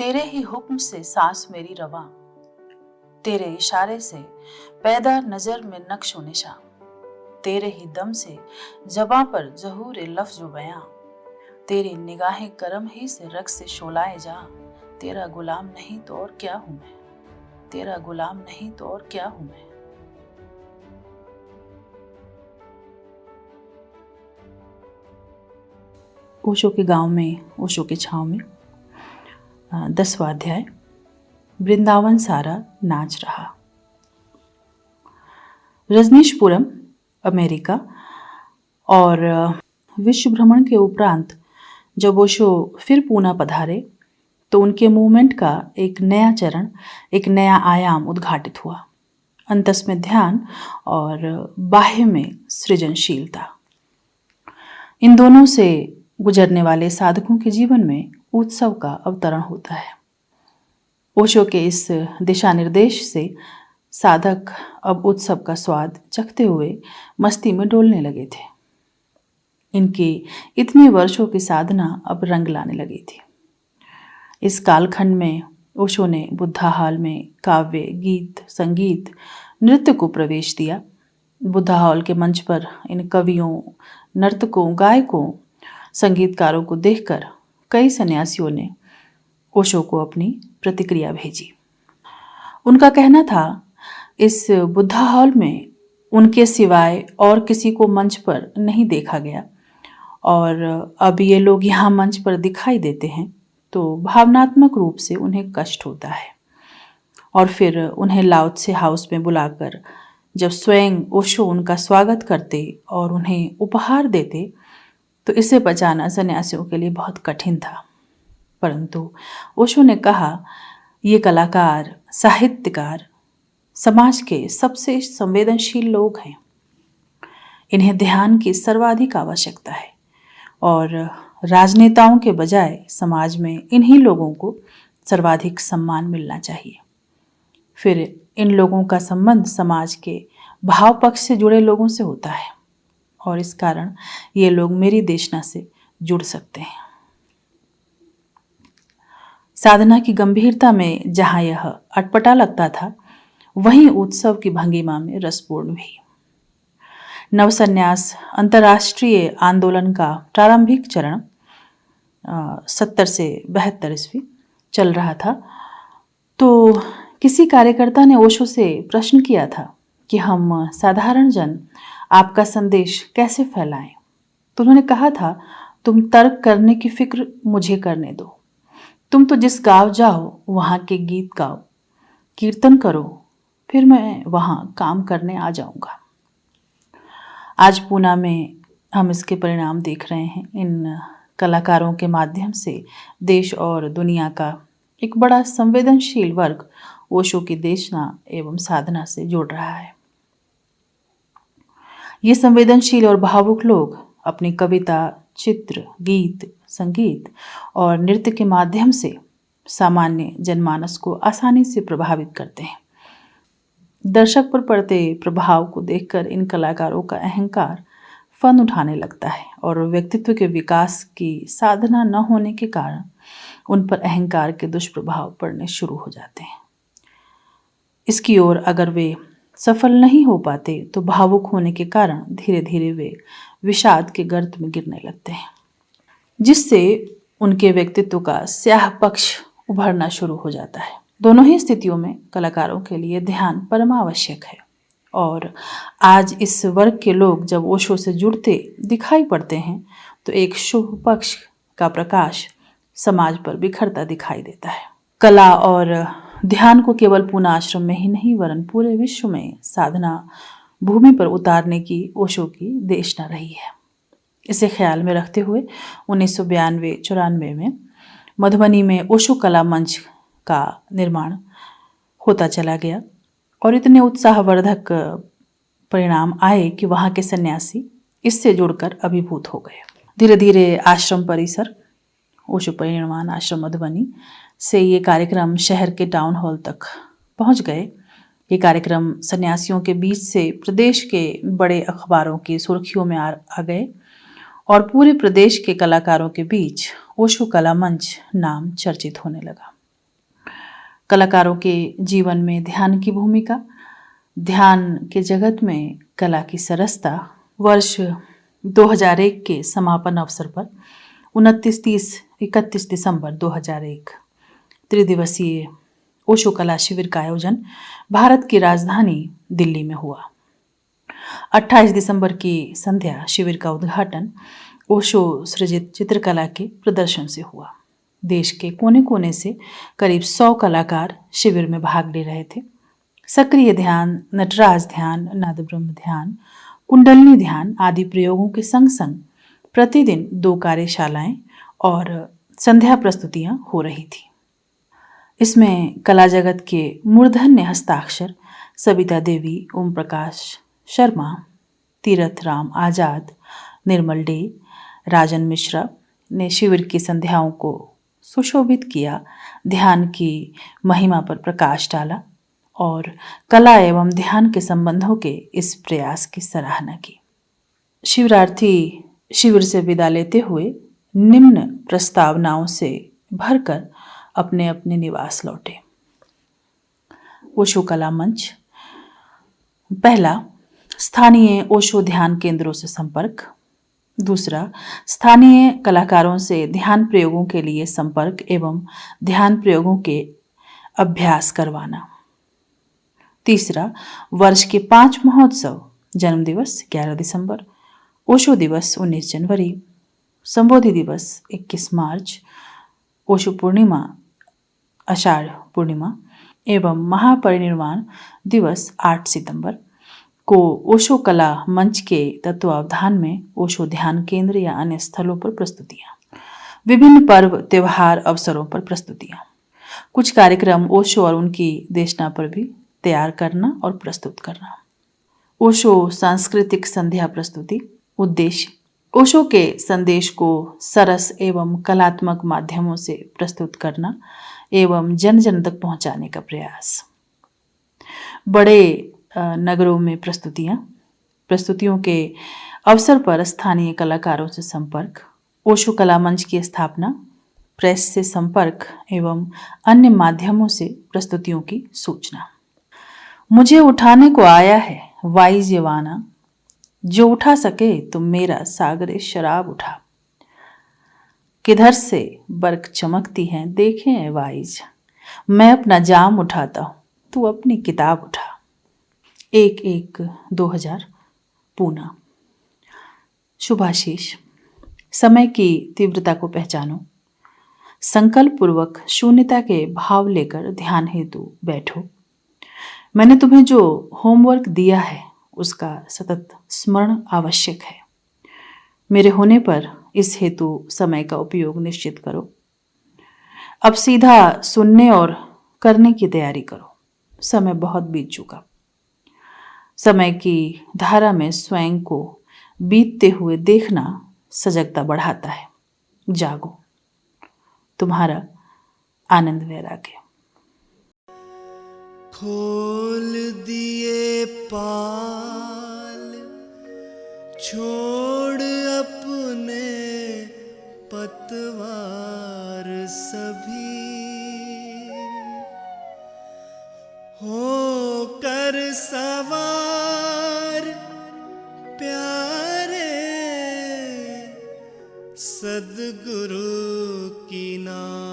तेरे ही हुक्म से सांस मेरी रवां, तेरे इशारे से पैदा नजर में नक्शो निशा, तेरे ही दम से ज़बां पर ज़हूर लफ्ज़ बयां, तेरी निगाहें करम ही से रक्स से शोलाए जा। तेरा गुलाम नहीं तो और क्या हूं मैं, तेरा गुलाम नहीं तो और क्या हूं मैं। ओशो के गांव में, ओशो के छांव में 10वां अध्याय। वृंदावन सारा नाच रहा। रजनीशपुरम, अमेरिका और विश्व भ्रमण के उपरांत जब ओशो फिर पूना पधारे तो उनके मूवमेंट का एक नया चरण, एक नया आयाम उद्घाटित हुआ। अंतस में ध्यान और बाह्य में सृजनशीलता। इन दोनों से गुजरने वाले साधकों के जीवन में उत्सव का अवतरण होता है। ओशो के इस दिशा निर्देश से साधक अब उत्सव का स्वाद चखते हुए मस्ती में डोलने लगे थे। इनकी इतने वर्षों की साधना अब रंग लाने लगी थी। इस कालखंड में ओशो ने बुद्धा हॉल में काव्य, गीत, संगीत, नृत्य को प्रवेश दिया। बुद्धा हॉल के मंच पर इन कवियों, नर्तकों, गायकों, संगीतकारों को देखकर कई सन्यासियों ने ओशो को अपनी प्रतिक्रिया भेजी। उनका कहना था, इस बुद्धा हॉल में उनके सिवाय और किसी को मंच पर नहीं देखा गया और अब ये लोग यहाँ मंच पर दिखाई देते हैं तो भावनात्मक रूप से उन्हें कष्ट होता है। और फिर उन्हें लाओ त्से हाउस में बुलाकर जब स्वयं ओशो उनका स्वागत करते और उन्हें उपहार देते तो इसे बचाना सन्यासियों के लिए बहुत कठिन था। परंतु ओशो ने कहा, ये कलाकार, साहित्यकार समाज के सबसे संवेदनशील लोग हैं। इन्हें ध्यान की सर्वाधिक आवश्यकता है और राजनेताओं के बजाय समाज में इन्हीं लोगों को सर्वाधिक सम्मान मिलना चाहिए। फिर इन लोगों का संबंध समाज के भाव पक्ष से जुड़े लोगों से होता है और इस कारण ये लोग मेरी देशना से जुड़ सकते हैं। साधना की गंभीरता में जहां यह अटपटा लगता था, वहीं उत्सव की भंगिमा में रसपूर्ण भी। नवसन्यास अंतर्राष्ट्रीय आंदोलन का प्रारंभिक चरण 70 से 72 ईस्वी चल रहा था। तो किसी कार्यकर्ता ने ओशो से प्रश्न किया था कि हम साधारण जन आपका संदेश कैसे फैलाएं। तो उन्होंने कहा था, तुम तर्क करने की फिक्र मुझे करने दो। तुम तो जिस गांव जाओ वहाँ के गीत गाओ, कीर्तन करो, फिर मैं वहाँ काम करने आ जाऊँगा। आज पूना में हम इसके परिणाम देख रहे हैं। इन कलाकारों के माध्यम से देश और दुनिया का एक बड़ा संवेदनशील वर्ग ओशो की देशना एवं साधना से जुड़ रहा है। ये संवेदनशील और भावुक लोग अपनी कविता, चित्र, गीत, संगीत और नृत्य के माध्यम से सामान्य जनमानस को आसानी से प्रभावित करते हैं। दर्शक पर पड़ते प्रभाव को देखकर इन कलाकारों का अहंकार फन उठाने लगता है और व्यक्तित्व के विकास की साधना न होने के कारण उन पर अहंकार के दुष्प्रभाव पड़ने शुरू हो जाते हैं। इसकी ओर अगर वे सफल नहीं हो पाते तो भावुक होने के कारण धीरे धीरे वे विषाद के गर्त में गिरने लगते हैं, जिससे उनके व्यक्तित्व का स्याह पक्ष उभरना शुरू हो जाता है। दोनों ही स्थितियों में कलाकारों के लिए ध्यान परमावश्यक है और आज इस वर्ग के लोग जब ओशो से जुड़ते दिखाई पड़ते हैं तो एक शुभ पक्ष का प्रकाश समाज पर बिखरता दिखाई देता है। कला और ध्यान को केवल पूना आश्रम में ही नहीं वरन पूरे विश्व में साधना भूमि पर उतारने की ओशो की देशना रही है। इसे ख्याल में रखते हुए 1992-94 में मधुबनी में ओशो कला मंच का निर्माण होता चला गया और इतने उत्साहवर्धक परिणाम आए कि वहाँ के सन्यासी इससे जुड़कर अभिभूत हो गए। धीरे धीरे आश्रम परिसर, ओशो परिनिर्वाण आश्रम मधुबनी से ये कार्यक्रम शहर के टाउन हॉल तक पहुँच गए। ये कार्यक्रम सन्यासियों के बीच से प्रदेश के बड़े अखबारों की सुर्खियों में आ गए और पूरे प्रदेश के कलाकारों के बीच ओशो कला मंच नाम चर्चित होने लगा। कलाकारों के जीवन में ध्यान की भूमिका, ध्यान के जगत में कला की सरसता। वर्ष 2001 के समापन अवसर पर 29, 30, 31 दिसंबर 2001 त्रिदिवसीय ओशो कला शिविर का आयोजन भारत की राजधानी दिल्ली में हुआ। 28 दिसंबर की संध्या शिविर का उद्घाटन ओशो सृजित चित्रकला के प्रदर्शन से हुआ। देश के कोने कोने से करीब 100 कलाकार शिविर में भाग ले रहे थे। सक्रिय ध्यान, नटराज ध्यान, नादब्रह्म ध्यान, कुंडलिनी ध्यान आदि प्रयोगों के संग संग प्रतिदिन 2 कार्यशालाएं और संध्या प्रस्तुतियां हो रही थी। इसमें कला जगत के मूर्धन्य हस्ताक्षर सविता देवी, ओम प्रकाश शर्मा, तीरथ राम आजाद, निर्मल डे, राजन मिश्रा ने शिविर की संध्याओं को सुशोभित किया, ध्यान की महिमा पर प्रकाश डाला और कला एवं ध्यान के संबंधों के इस प्रयास की सराहना की। शिविरार्थी शिविर से विदा लेते हुए निम्न प्रस्तावनाओं से भरकर अपने अपने निवास लौटे। ओशो कला मंच। पहला, स्थानीय ओशो ध्यान केंद्रों से संपर्क। दूसरा, स्थानीय कलाकारों से ध्यान प्रयोगों के लिए संपर्क एवं ध्यान प्रयोगों के अभ्यास करवाना। तीसरा, वर्ष के 5 महोत्सव, जन्म दिवस 11 दिसंबर, ओशो दिवस 19 जनवरी, संबोधि दिवस 21 मार्च, ओशो पूर्णिमा आषाढ़ पूर्णिमा एवं महापरिनिर्वाण दिवस 8 सितंबर को ओशो कला मंच के तत्वावधान में ओशो ध्यान केंद्र या अन्य स्थलों पर प्रस्तुतियां। विभिन्न पर्व त्योहार अवसरों पर प्रस्तुतियां। कुछ कार्यक्रम ओशो और उनकी देशना पर भी तैयार करना और प्रस्तुत करना। ओशो सांस्कृतिक संध्या प्रस्तुति। उद्देश्य, ओशो के संदेश को सरस एवं कलात्मक माध्यमों से प्रस्तुत करना एवं जन जन तक पहुंचाने का प्रयास। बड़े नगरों में प्रस्तुतियों के अवसर पर स्थानीय कलाकारों से संपर्क, ओशो कला मंच की स्थापना, प्रेस से संपर्क एवं अन्य माध्यमों से प्रस्तुतियों की सूचना। मुझे उठाने को आया है वाइज यवाना, जो उठा सके तो मेरा सागरे शराब उठा। किधर से बर्क चमकती हैं देखें वाइज, मैं अपना जाम उठाता हूँ तू अपनी किताब उठा। 1/1/2000 पूना। शुभाशीष। समय की तीव्रता को पहचानो, संकल्प पूर्वक शून्यता के भाव लेकर ध्यान हेतु बैठो। मैंने तुम्हें जो होमवर्क दिया है उसका सतत स्मरण आवश्यक है। मेरे होने पर इस हेतु समय का उपयोग निश्चित करो। अब सीधा सुनने और करने की तैयारी करो। समय बहुत बीत चुका। समय की धारा में स्वयं को बीतते हुए देखना सजगता बढ़ाता है। जागो। तुम्हारा आनंद वैराग्य। खोल दिए पाल, छोड़ अपने पतवार सभी, होकर सवार प्यारे सद्गुरु की नाव।